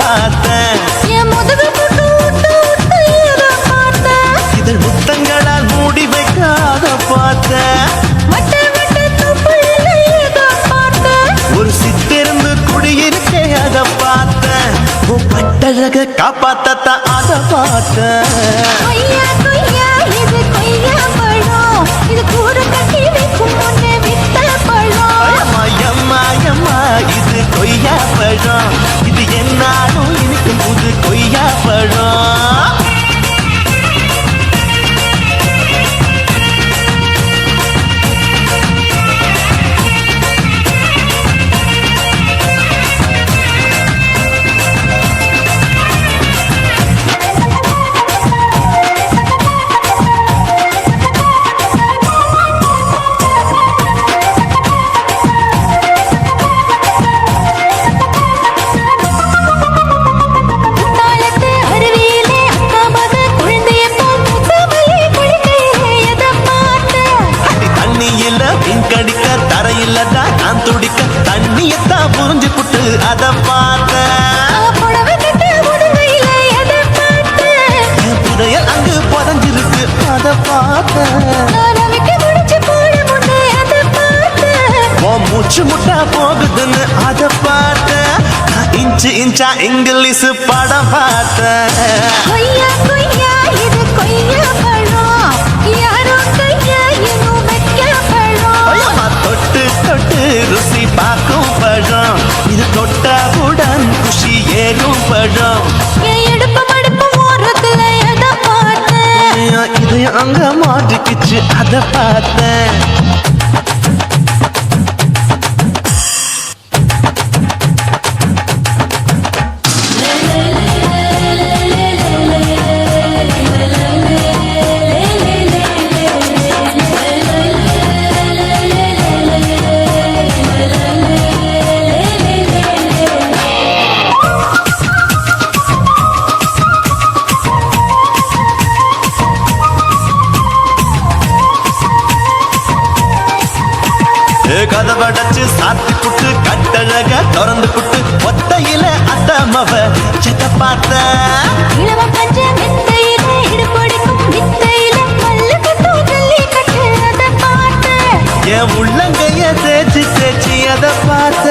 பார்த்தேன். என் முதுகு புட்டு விட்டு விட்டு எதை பார்த்தேன். இதழ் முத்தங்களால் மூடி வைக்காத பார்த்தேன். வட்ட வட்ட தொப்புளில் எதை பார்த்தேன். ஒரு சித்திருந்து குடியிருக்கே அத பார்த்தேன். உன் பட்டழக காப்பாத்தத்தான் அத பார்த்தேன். கொய்யா கொய்யா இது கொய்யா பழம். இது கூறு கட்டி வைக்கும் முன்னே வித்த பழம். அம்மா இது கொய்யா பழம். இது என்னாலும் இனிக்கும் புது கொய்யா பழம். தாளத்து அருவியிலே அக்கா மக குழந்தைய போல் முத்தமையை குளிக்கையிலே எதை பார்த்தேன். தண்ணியில பிங்கடிக்க தரையில்தான் நான் துடிக்க தண்ணியத்தான் புரிஞ்சு புட்டு அத பார்த்தேன். புடவை கட்ட உடுவையில எதை பார்த்தேன். புதையல் அங்கு புதஞ்சிருக்கு அத பார்த்தேன். ரவிக்கு முடிச்சு போட முன்னே எதை பார்த்தேன். உன் மூச்சு முட்டா போகுதுன்னு அத பார்த்தேன். இன்ச்சு இன்ச்சா இங்கிலீஷ் படம் பார்த்தேன். கொய்யா கொய்யா இது கொய்யா பழம். யாரோ கையா இன்னும் வைக்க பழம். ஐயம்மா, தொட்டு தொட்டு ருசி பார்க்கும் பழம். இது தொட்டவுடன் குஷி ஏறும் பழம். என் இடுப்பு மடுப்பு ஓரத்துல எதை பார்த்தேன். இது அங்க மாட்டிக்கிச்சு அத பார்த்தேன். கதவடைச்சு சாத்தி புட்டு கட்டழக திறந்து புட்டு ஒத்தையில அத்தமவ செத்த பார்த்த. இளவ பஞ்ச மெத்தையில இடுப்படிக்கும் வித்தையில மல்லு கட்டும் ஜல்லி கட்டு அதை பார்த்தேன். என் உள்ளங்கைய தேய்ச்சி தேய்ச்சி அத பார்த்த.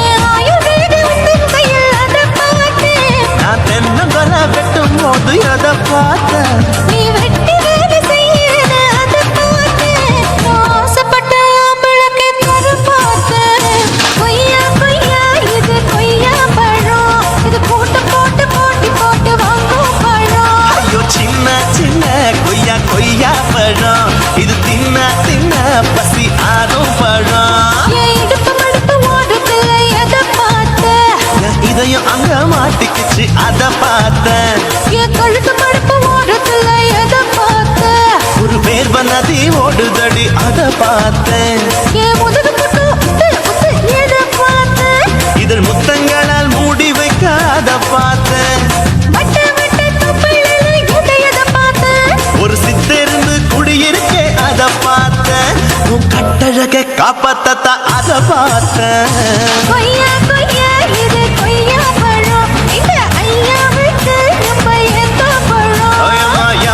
என் ஆயுர்வேத உந்தன் கையில் அதை பார்த்தேன். நான் தென்னங்கொலை வெட்டும் போது அத பார்த்த. நீ வெட்டி வேலை செய்யறது அதை பார்த்தேன். நான் ஆசைப்பட்ட ஆம்பளுக்கு தர பார்த்தேன். கொய்யா கொய்யா இது கொய்யா பழம். இது போட்டு போட்டு போட்டி போட்டு வாங்கும் பழம். ஐயோ சின்ன சின்ன கொய்யா கொய்யா பழம். இது தின்ன தின்ன பசி ஆறும் பழம். என் இடுப்பு மடுப்பு ஓரத்துல எதை பார்த்தேன். என் இதயம் அங்க மாட்டிக்கிச்சு அத பார்த்தேன். என் கழுத்து மடுப்பு ஓரத்துல எதை பார்த்தேன். ஒரு வேர்வ நதி ஓடுதடி அத பார்த்தேன். என் முதுகு புட்டு உத்து உத்து எதை பார்த்தேன். இதழ் முத்தங்களால் மூடி வைக்காத பார்த்தேன். வட்ட வட்ட தொப்புளில் எதை பார்த்தேன். ஒரு சித்திருந்து குடியிருக்கே அத பார்த்தேன். உன் கட்டழக காப்பாத்தத்தான் அத பார்த்தேன். கொய்யா கொய்யா இது கொய்யா பழம். இந்த ஐயாவுக்கு ரொம்ப ஏத்த பழம்.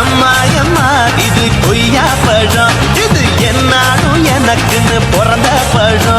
எம்மா இது கொய்யா பழம். இது என்னாலும் எனக்குன்னு பிறந்த பழம்.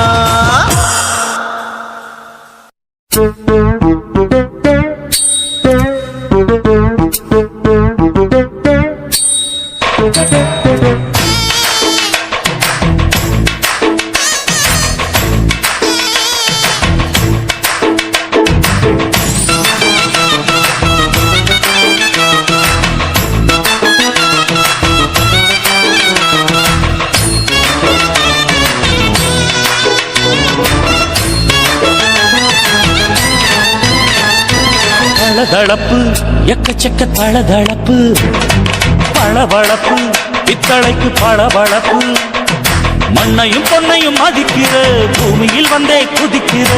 தளதளப்பு எக்கச்சக்க தளதளப்பு பளபளப்பு பித்தளைக்கு பளபளப்பு மண்ணையும் பொன்னையும் மதிக்கிற பூமியில் வந்தே குதிக்கிற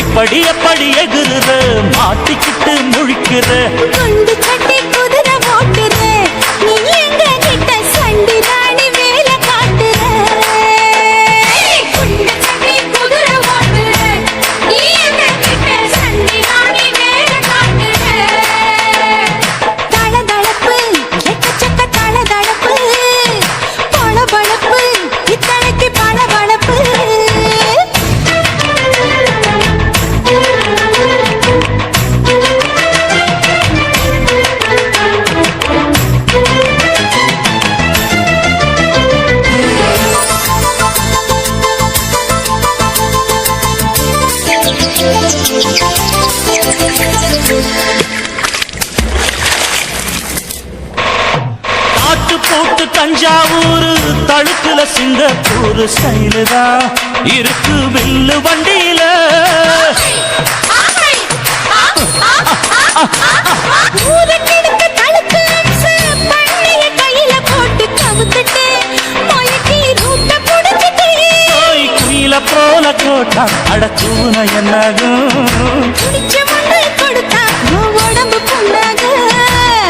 இப்படி எப்படி எகுற மாட்டிக்கிட்டு முழிக்கிற குண்டு சட்டி குதிரை ஓட்டுற நீ எங்க கிட்ட சண்டி ராணி வேலை காட்டுற குண்டு சட்டி குதிரை ஓட்டுற நீ எங்க கிட்ட சண்டி ராணி வேலை காட்டுற காட்டு போட்டு தஞ்சாவூர் தழுக்குல சிங்கப்பூர் ஸ்டைலு தான் இருக்கு வில்லு வண்டியில. ஊருக்கெடுக்க தழுக்கு அம்சு, பண்ணைய கையில போட்டு கவுத்துட்டு, மயக்கி ரூட்ட புடிச்சிட்டு. குயில போல கோட்டா அடக்கூன என்னாகும். குடிச்ச முன்ன கொடுத்தா உன் உடம்பு புண்ணாகும்.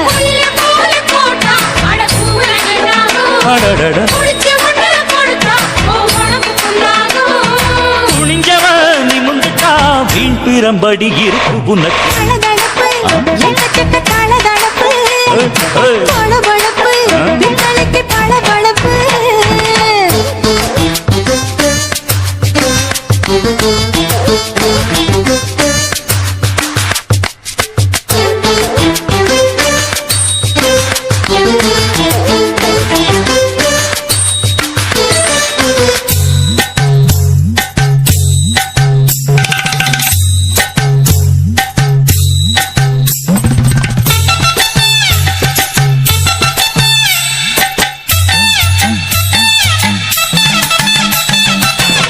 குயில போல போட்டா அட கூற என்னாகும். அடடட குடிச்ச முன்ன கொடுத்தா உன் உடம்பு புண்ணாகும். துணிஞ்சவன் நிமிந்துட்டா வீண் பிரம்படி இருக்கு உனக்கு. தளதளப்பு, எக்கச்சக்க தளதளப்பு. ஏய். பளபளப்பு, பித்தளைக்கு பளபளப்பு.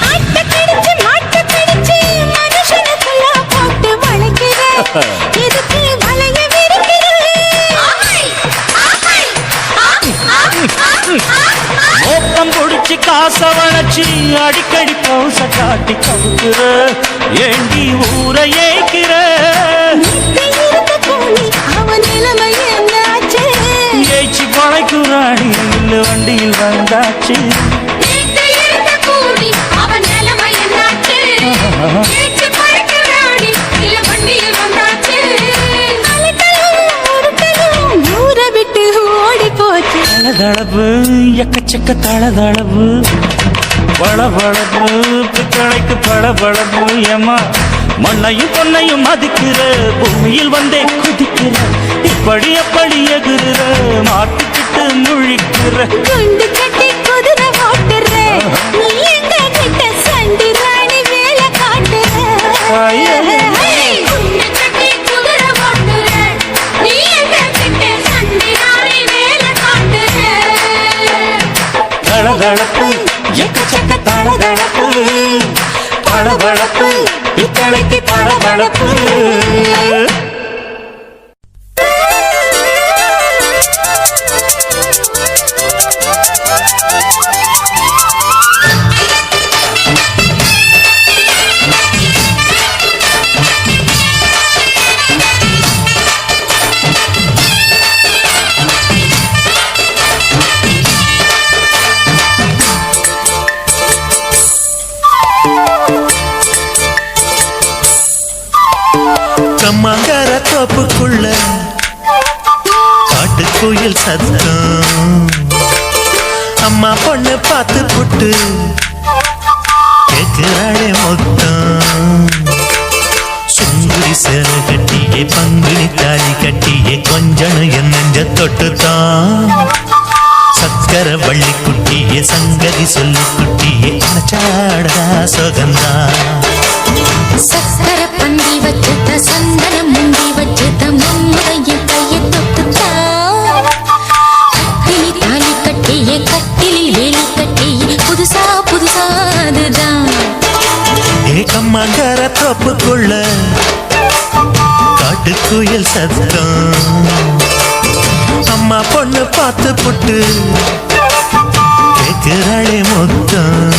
ஆட்டப்பிடிச்சு, மாட்டப்பிடிச்சு, மனுஷனுக்குள்ள போட்டு வளைக்கிற. எதுக்கு வளைய விரிக்கிற? மோப்பம் புடிச்சு காச வளைச்சு அடிக்கடி பௌச காட்டி கவுக்குற. ஏண்டி ஊரை ஏய்க்கிற? நித்தை இருந்த கோழி, அவன் நிலைமை என்னாச்சு? ஏய்ச்சி பழைக்குறாடி இல்ல வண்டியில் வந்தாச்சு. நித்தை இருந்த கோழி, அவன் நிலைமை என்னாச்சு? ஏச்சு பறக்கிறாடி, இல்ல வண்டியில் வந்தாச்சு. அலட்டலும், உருட்டலும், ஊரை விட்டு ஓடி போச்சு. தளதளவு எக்கச்சக்க தளதளவு. பளபளப்பு பித்தளைக்கு பளபளப்பு. ஏமா மண்ணையும் பொன்னையும் மதிக்கிற, பூமியில் வந்தே குதிக்கிற. இப்படி எப்படி எகுற, மாட்டிக்கிட்டு முழிக்கிற. குண்டு கட்டி குதிரை ஓட்டுற, நீ எங்க கிட்ட சண்டி ராணி வேலை காட்டுற. குண்டு கட்டி குதிரை ஓட்டுற, நீ எங்க கிட்ட சண்டி ராணி வேலை காட்டுற. தளதளப்பு எக்கச்சக்க தளதளப்பு. பளபளப்பு பித்தளைக்கு பளபளப்பு. கம்மாங்கார தோப்புக்குள்ள காட்டுக்குயில் சத்தம். அம்மா பொண்ணு பார்த்து புட்டு கேட்கிறாளே மொத்தம். சுங்குடி சேலை கட்டியே பங்குனி தாலி கட்டியே கொஞ்சம் என் நெஞ்ச தொட்டுத்தான். சக்கர வள்ளி குட்டியே சங்கதி சொல்லி குட்டியே அனச்சாடா சொகந்தான். சக்கர பந்தி வச்சுட்ட, சந்தனம் முந்தி வச்சுட்ட, மம்முறையின் கையை தொட்டுட்டா. கட்டிலி தாலி கட்டியே, கட்டிலில் வேலி கட்டியே, புதுசா புதுசா அதுதான். ஏகம்மாங்கார தோப்புக்குள்ள காட்டுக்குயில் சத்தம். அம்மா பொண்ணு பார்த்து புட்டு கேட்கிறாளே மொத்தம்.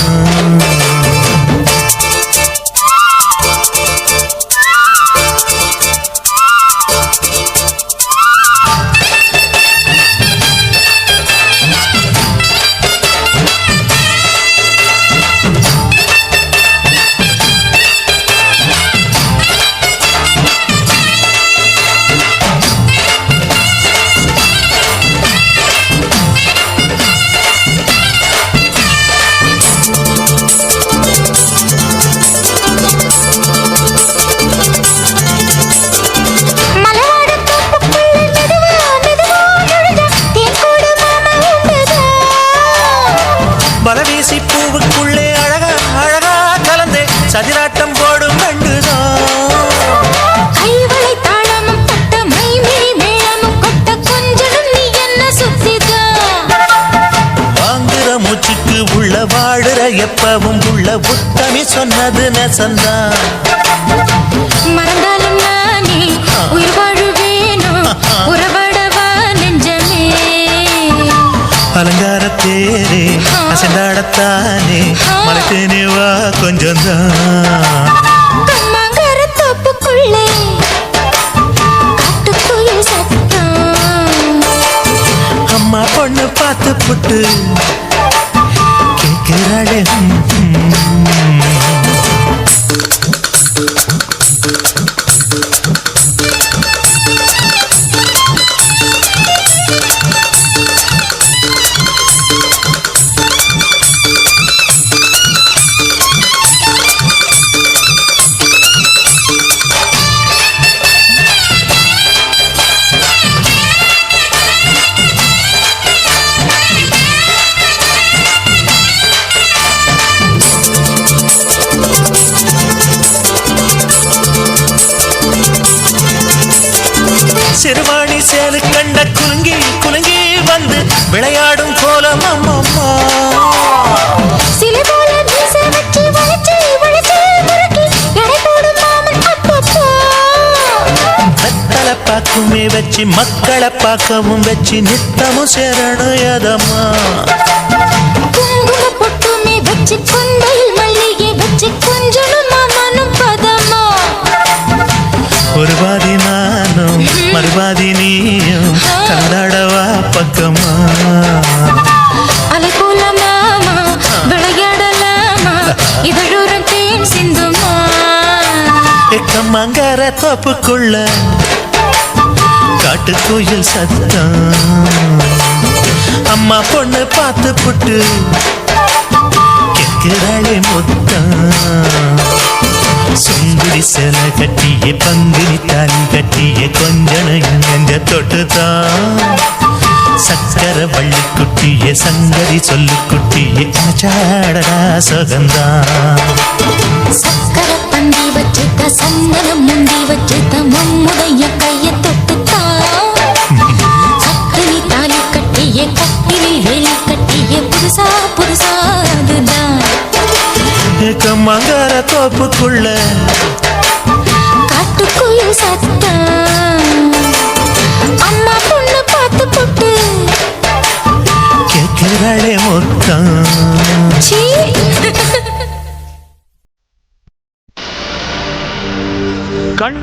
உத்தமி சொன்னது நெசந்தான். மறந்தாலும் நானே உயிர் வாழுவேனோ உறவடவா நெஞ்சமே. அலங்கார தேரே அசைந்தாடத்தானே மறைத்தேனே வா கொஞ்சம்தான். கம்மாங்கர தோப்புக்குள்ளே காட்டுக்குயில் சத்தம். அம்மா பொண்ணு பார்த்து புட்டு கேட்கிறாளே. சிறுவாணி சேரு கண்ட குலுங்கி குலுங்கி வந்து விளையாடும் கோலம் அம்மம்மா. சிலை போல மீசை வச்சு வளைச்சு வளைச்சு முறுக்கி எடை போடும் மாமன் அப்பப்பா. வெத்தலை பாக்குமே வச்சு மக்களை பார்க்கவும் வச்சு நித்தமும் சேரணும் எதம்மா. குங்கும பொட்டுமே வச்சு கொண்டையில் மல்லிகை வச்சு கொஞ்சனும் மாமனும் பதமா. ஒரு பாதி நானும் மறுபாதி நீயும் கந்தாடவா பக்கமா. அலை போல மாமா விளையாடலாமா இதழூரம் தேன் சிந்துமா. கம்மங்கர தோப்புக்குள்ள காட்டுக்குயில் சத்தம். அம்மா பொண்ணு பார்த்து புட்டு கேட்கிறாளே முத்தம். சுங்குடி சேலை கட்டிய பங்குனி தாலி கட்டிய கொஞ்சனையும் நெஞ்ச தொட்டுதான். சக்கர வள்ளி குட்டிய சங்கதி சொல்லு குட்டிய சாடடா சுகந்தான். சக்கர பந்தி வச்சுட்ட சந்தனம் முந்தி வச்சுட்ட மம்முடைய கைய தொட்டுத்தான். சக்கரி தாலி கட்டிய கட்டிலி வேலி கட்டிய புதுசா புதுசா அதுதான். கம்மங்கர தோப்புக்குள்ள காட்டுக்குயில் சத்தம். அம்மா பொண்ணு பார்த்து போட்டு கேட்கிறாளே முத்தம். சீ. கண்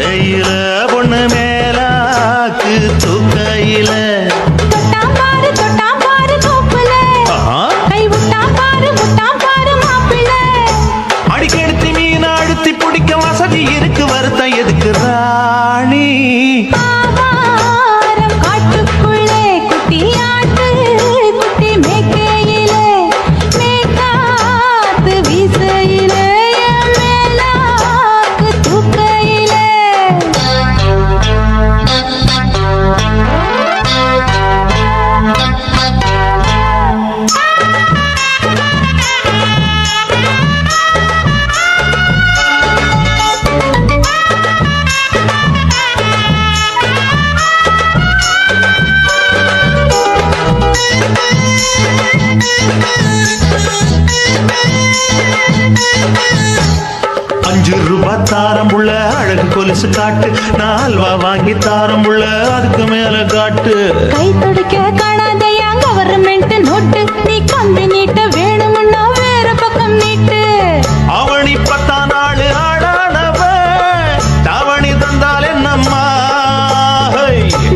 மேய்க்கையில பொண்ணு மேலாக்கு தூக்கையில தொட்டாம் பாரு தோப்புல கை விட்டாம் பாரு மாப்பிள்ளை அடிக்கெடுத்து மீன் அழுத்தி பிடிக்க வசதி இருக்கு வருத்தம் எதுக்கு ராணி ஆவாரம் காட்டுக்குள்ளே குட்டியாட்டு குட்டி மேய்க்கையிலே மேய்க்காத்து வீசையிலே என் மேலாக்கு தூக்கையிலே ₹5 தாரம் உள்ள அழகு கொலுசு காட்டு நான் அல்வா வாங்கி தாரம் உள்ள அதுக்கு மேல காட்டு கை துடிக்க காணாதையா கவர்மெண்ட் நோட்டு நீ கம்பி நீட்ட வேணும்னா வேற பக்கம் நீட்டு அவனி 10 நாள் ஆடானவ தாவணி தந்தால் என்னம்மா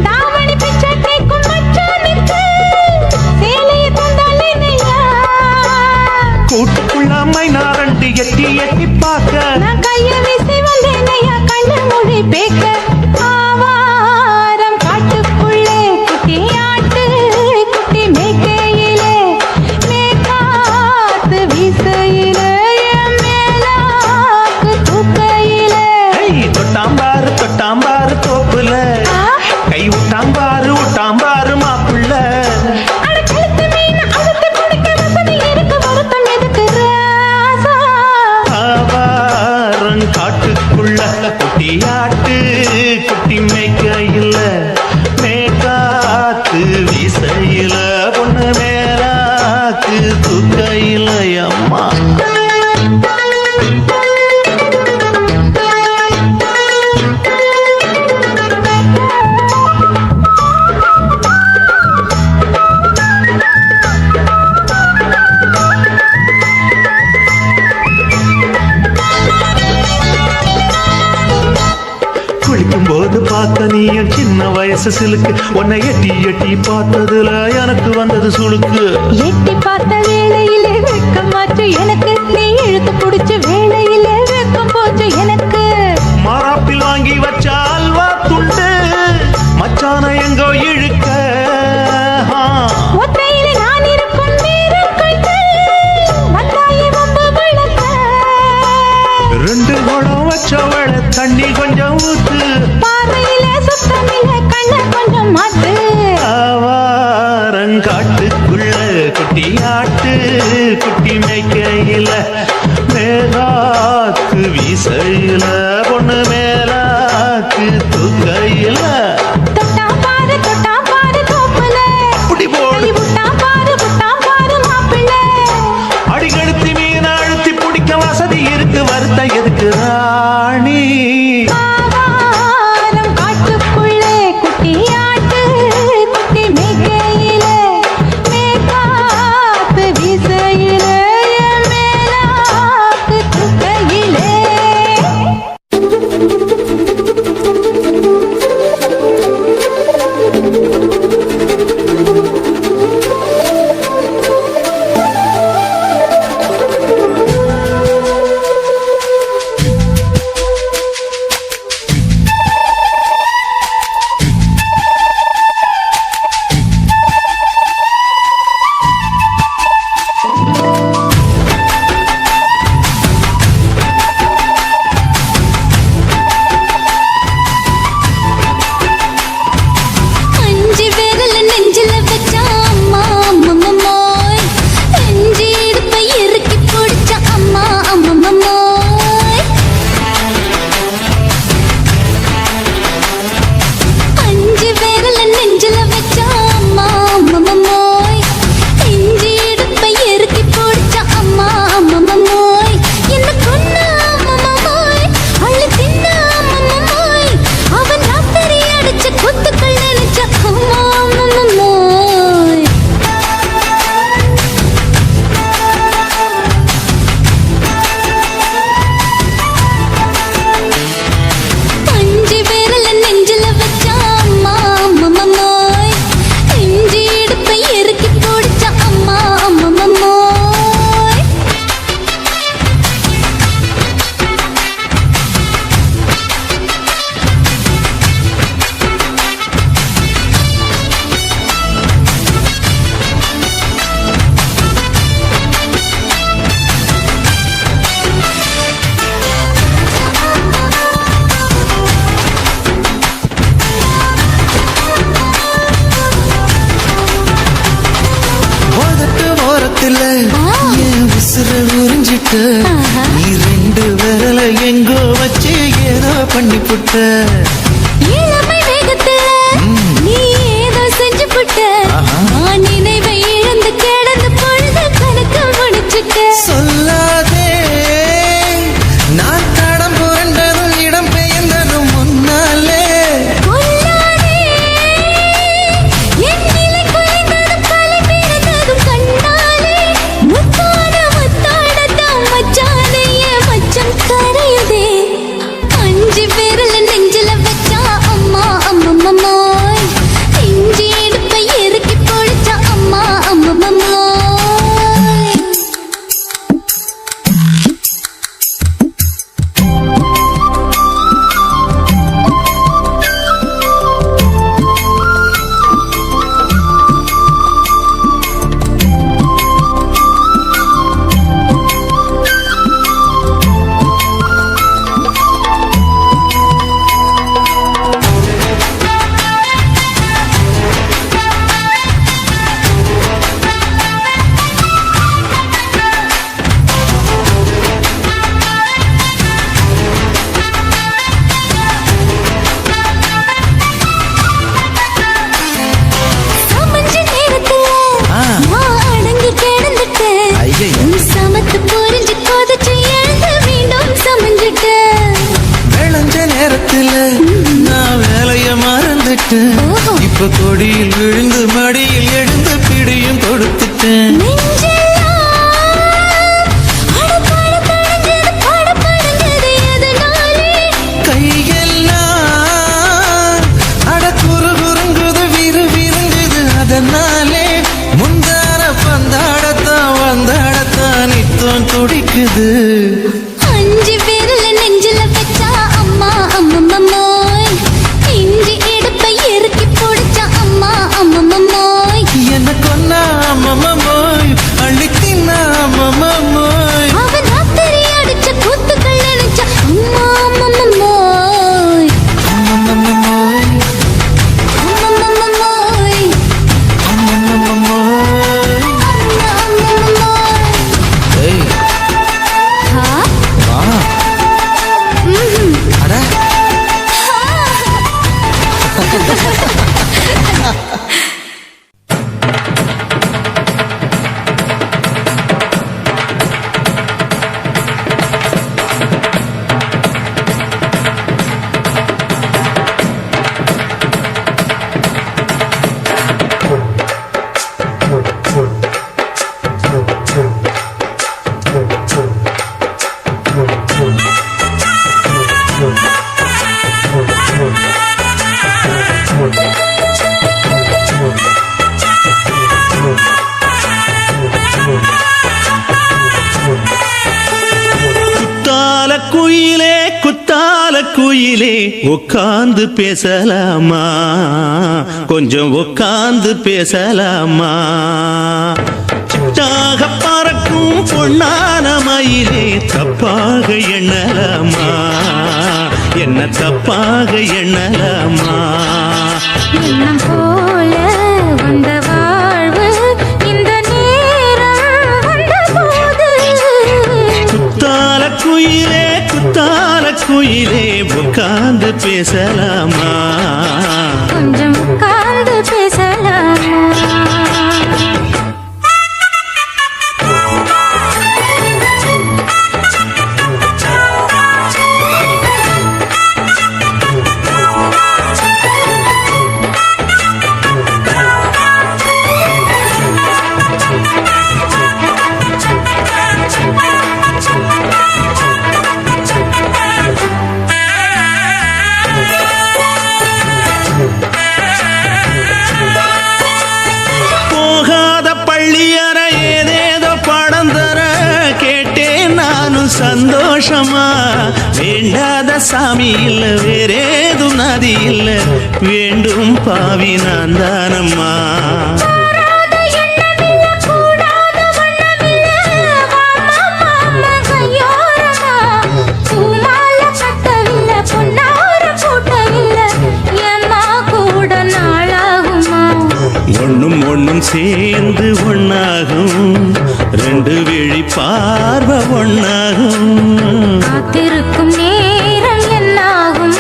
தாவணி பிச்சை கேக்கும் மச்சானுக்கு சேலையை தந்தாலே நையா கூட்டுக்குள்ள மைனாரண்டி எட்டி எட்டி பார்க்க நான் கைய வீசி வந்தேன் ஐயா கண்ணு மொழி பேக்க ஆவாரம் காட்டுக்குள்ளே குட்டியாட்டு குட்டி மேய்க்கையிலே மேய்க்காத்து வீசையிலே என் மேலாக்கு தூக்கையிலே தொட்டாம்பாரு தோப்புல கை விட்டாம்பாரு மாப்பிள்ள அட கழுத்து மீன் அவுத்து குடிக்க வசதி இருக்கு வருத்தம் எதுக்கு ராசா ஆவாரம் காட்டுக்குள்ள குட்டியாட்டு குட்டி மேய்க்கையில மேய்காத்து வீசையில பொண்ணு மேலாக்கு தூக்கையில அம்மா குளிக்கும் போது பார்த்த நீயும் சின்ன வயசு சிலுக்கு உன்னை எட்டி எட்டி பார்த்ததுல எனக்கு வந்தது சுளுக்கு எட்டி பார்த்த வேளையிலே வெக்கமாச்சு எனக்கு நீ இழுத்து புடிச்ச வேளையிலே வெக்கம் போச்சு எனக்கு மாறாப்பில் வாங்கி வச்ச அல்வா துண்டு மச்சான எங்கோ இழுக்க ஒத்தையிலே நான் இருக்கும் நேரம் கண்டு வந்தாயே வம்பு விளக்க 2 குடம் வச்சவள தண்ணி கொஞ்சம் ஊத்து பார்வையிலே சுத்தமில்லை கண்ண கொஞ்சம் மாத்து ஆவாரங்காட்டுக்குள்ள குட்டியாட்டு குட்டி மேய்க்கையில மேலாக்கு வீசையில பொண்ணு மேலாக்கு தூக்கையில தொட்டாம் பாரு தோப்புல புடி போடு. கை விட்டாம் பாரு மாப்பிள்ளை அடிக்கடுத்து மீன் அழுத்தி பிடிக்க வசதி இருக்கு வருத்தம் எதுக்கு ராணி ஆவாரம் காட்டுக்குள்ளே குட்டியாட்டு குட்டி மேய்க்கையிலே மேய்க்காத்து வீசையிலே என் மேலாக்கு தூக்கையிலே நீ ரெண்டு விரல எங்கோ வச்சு ஏதோ பண்ணி புட்ட இளமை வேகத்துல நீ ஏதோ செஞ்சு புட்ட நான் நினைவை இழந்து கிடந்து பொழுது கணக்கு முடிச்சுட்ட சொல்லாதே நான் தடம் புரண்டதும் இடம் பெயர்ந்ததும் முன்னாலே கொல்லாதே என் நிலை குறைந்ததும் கலை பிறந்ததும் கண்ணாலே முத்தான முத்தாடத்தான் மச்சானைய மச்சம் கரையுதே அஞ்சு விரல நெஞ்சில வச்சா அம்மா அம்மம்மாய் இஞ்சி இடுப்பை இறுக்கி பொழிச்சா அம்மா அம்மம்மாய் சமஞ்ச நேரத்துல நான் அடங்கி கிடந்துட்டேன் ஐயையோ. நீ சமத்து புரிஞ்சு கொதிச்சு எழுந்து மீண்டும் சமஞ்சிட்டேன் விளைஞ்ச நேரத்துல நான் வேலைய மறந்துட்டேன் ஓஹோ. இப்ப கொடியில் விழுந்து மடியில் எழுந்து பிடியும் கொடுத்துட்டேன் நெஞ்செல்லாம் அடபடபடஞ்சது, படபடஞ்சது எதனாலே? கையெல்லாம் அட குறுகுறுங்குது விறுவிறுங்குது அதனாலே முந்தான பந்தாடத்தான் வந்தாடத்தான் நித்தம் துடிக்குது அஞ்சு விரல நெஞ்சில வச்சா அம்மா அம்மம்மாய் இஞ்சி இடுப்பை இறுக்கி பொடிச்சா அம்மா அம்மம்மாய் என்ன கொன்னா அம்மம்மாய் அள்ளி தின்னா அம்மம்மாய் அவன் ராத்திரி அடிச்ச கூத்துக்கள் நினைச்சா அம்மா அம்மம்மாய் அம்மம்மாய் அம்மம்மாய் அம்மம்மாய் அம்மா அம்மம்மாய் ஏய் ஹா வா ம்ஹும். அட குத்தால குயிலே உட்கார்ந்து பேசலாமா கொஞ்சம் உட்கார்ந்து பேசலாமா தாக பறக்கும் பொன்னான மயிலே தப்பாக எண்ணலாமா என்ன தப்பாக எண்ணலாமா எண்ணம் போல வந்த வாழ்வு இந்த நேரம் வந்தபோது குத்தால குயிலே உட்கார்ந்து பேசலாமா கொஞ்சம் உட்கார்ந்து பேசலாமா சந்தோஷமா வேண்டாத சாமி இல்ல வேறேது நதி இல்ல வேண்டும் பாவி நான் தானம்மா ஒண்ணும் சேர்ந்து ஒண்ணாகும் ரெண்டு விழி பார்வை ஒண்ணு கண்ணாகும் காத்திருக்கும் நேரம் என்னாகும்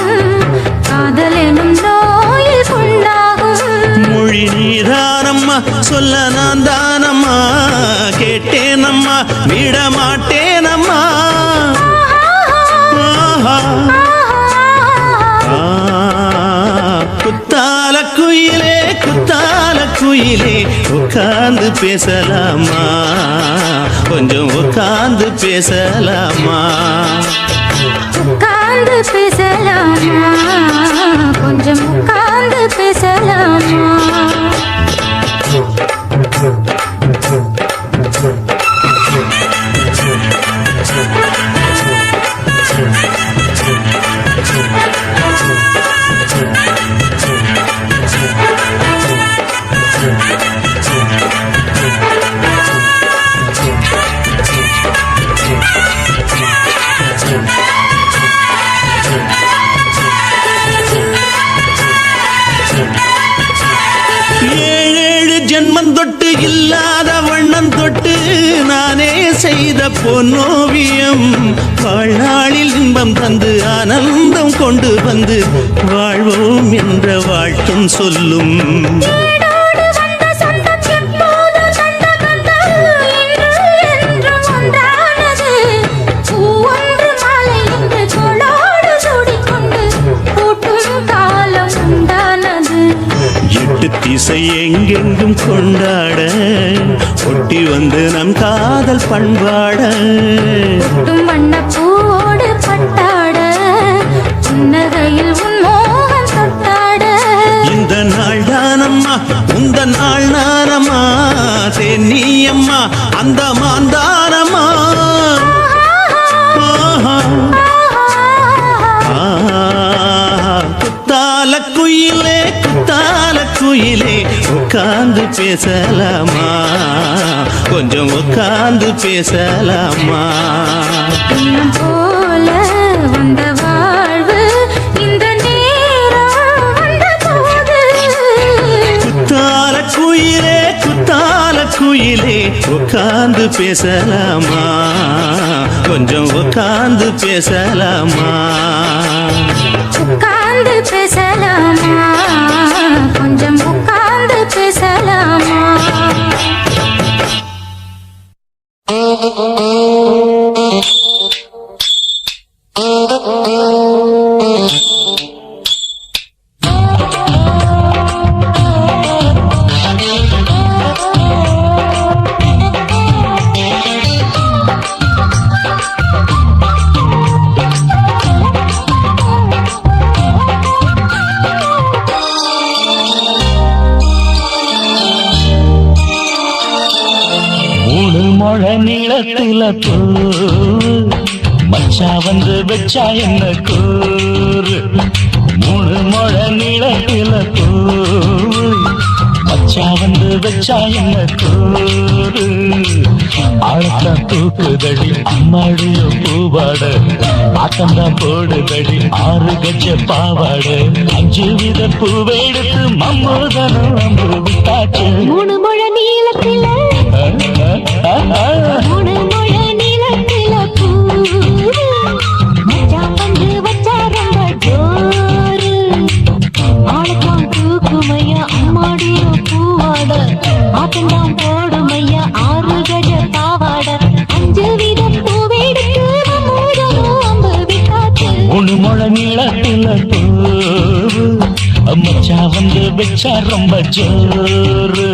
காதல் எனும் நோயில் கொண்டாகும் மொழி நீதானம்மா சொல்ல நான் தானம்மா கேட்டேனம்மா விட மாட்டேனம்மா ஆஹா. குத்தால குயிலே குத்தால குயிலே உட்கார்ந்து பேசலாமா கொஞ்சம் உட்கார்ந்து பேசலாமா உட்கார்ந்து பேசலாமா கொஞ்சம் உட்கார்ந்து பேசலாமா ஏழேழு ஜென்மம் தொட்டு இல்லாத வண்ணம் தொட்டு நானே செய்த பொன்னோவியம் வாழ்நாளில் இன்பம் தந்து ஆனந்தம் கொண்டு வந்து வாழ்வோம் என்ற வாழ்த்தும் சொல்லும் ஏடோடு வந்த சொந்தம் எப்போது தந்த பந்தம் இன்று என்றும் ஒன்றானது பூவொன்று மாலை என்று தோளோடு சூடிக்கொண்டு பூட்டும் காலம் உண்டானது எட்டு திசை எங்கெங்கும் கொண்டாட ஒட்டி வந்து நம் காதல் பண்பாட பூட்டும் வண்ணப்பூவோடு பட்டாட புன்னகையில் உன் மோகம் தொட்டாட இந்த நாள் தானம்மா உந்த நாள் நானம்மா தென்னியம்மா அந்த மாந்தானம்மா ஆஹா. ஆஹா. குத்தால குயிலே குத்தால குயிலே உட்கார்ந்து பேசலாமா கொஞ்சம் உட்கார்ந்து பேசலாமா இன்னும் போல வந்த வாழ்வு இந்த நேரம் வந்த போது குத்தால குயிலே குத்தால குயிலே உட்கார்ந்து பேசலாமா கொஞ்சம் உட்கார்ந்து பேசலாமா உட்கார்ந்து பேசலாமா கொஞ்சம் உட்கார்ந்து பேசலாமா மூணு மொழ நீளத்தில பூ மச்சா வந்து வச்சா என்ன கூறு மூணு மொழ நீளத்தில பூ மச்சா வந்து வச்சா என்ன கூறு ஆழத்தான் தூக்குதடி அம்மாடிய பூவாட ஆட்டம்தான் போடுதடி 6 கஜ பாவாட 5 வித பூவெடுத்து மம்மோதனம் அம்பு விட்டாச்சு மூணு முழ நீளத்தில மூணு முழ நீளத்தில பூ மச்சான் வந்து வச்சா ரொம்ப ஜோரு ஆளுக்கான் தூக்குமையா அம்மாடிய பூவாட ஆட்டம்தான் போடுமையா 6 கஜ பாவாட 5 வித பூவெடுத்து மம்மோதனம் அம்பு விட்டாச்சு மூணு மொழ நீளத்தில பூ மச்சா வந்து வச்சா ரொம்ப ஜோரு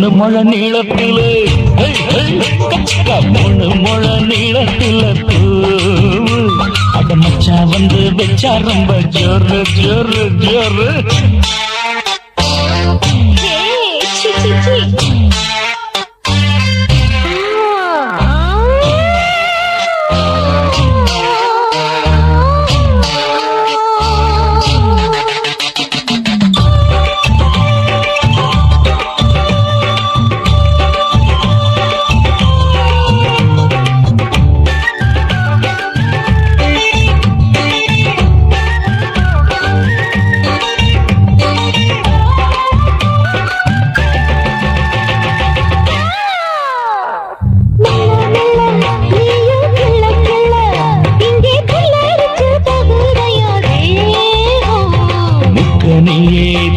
மூணு முழ நீளத்திலே கச்சக்கா மூணு முழ நீளத்தில பூவு அட மச்சா வந்து வச்சா ரொம்ப ஜோரு ஜோரு ஜோரு ஏய், சி, சி, சி.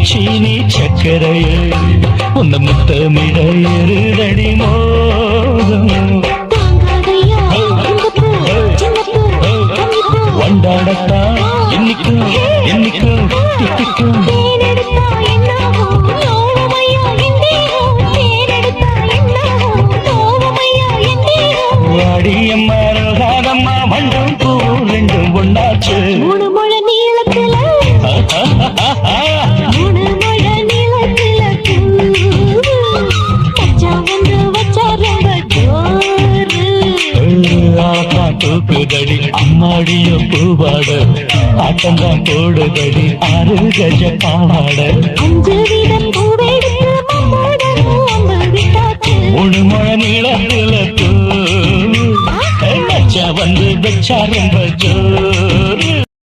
சீனி சக்கரையே உன்ன முத்தமிழ எருதடி மோகம் வண்டாடத்தான் என்னைக்கும் என்னைக்கும் தித்திக்கும் வாடியம்மா ரோகாதம்மா வண்டும் பூ ரெண்டும் ஒண்ணாச்சு மூணு முழ நீளத்துல மூணு முழ நீளத்துல கச்சா வந்து வச்சா ரொம்ப ஜோரு தூக்குதடி அம்மாடிய பூவாட ஆட்டந்தான் போடுதடி 6 கஜ பாவாட 5 வீதம் பூவெடுத்து மம்மோட அம்பு விட்டாச்சு மூணு முழ நீளத்துல பூ வந்து வச்சா ரொம்ப ஜோ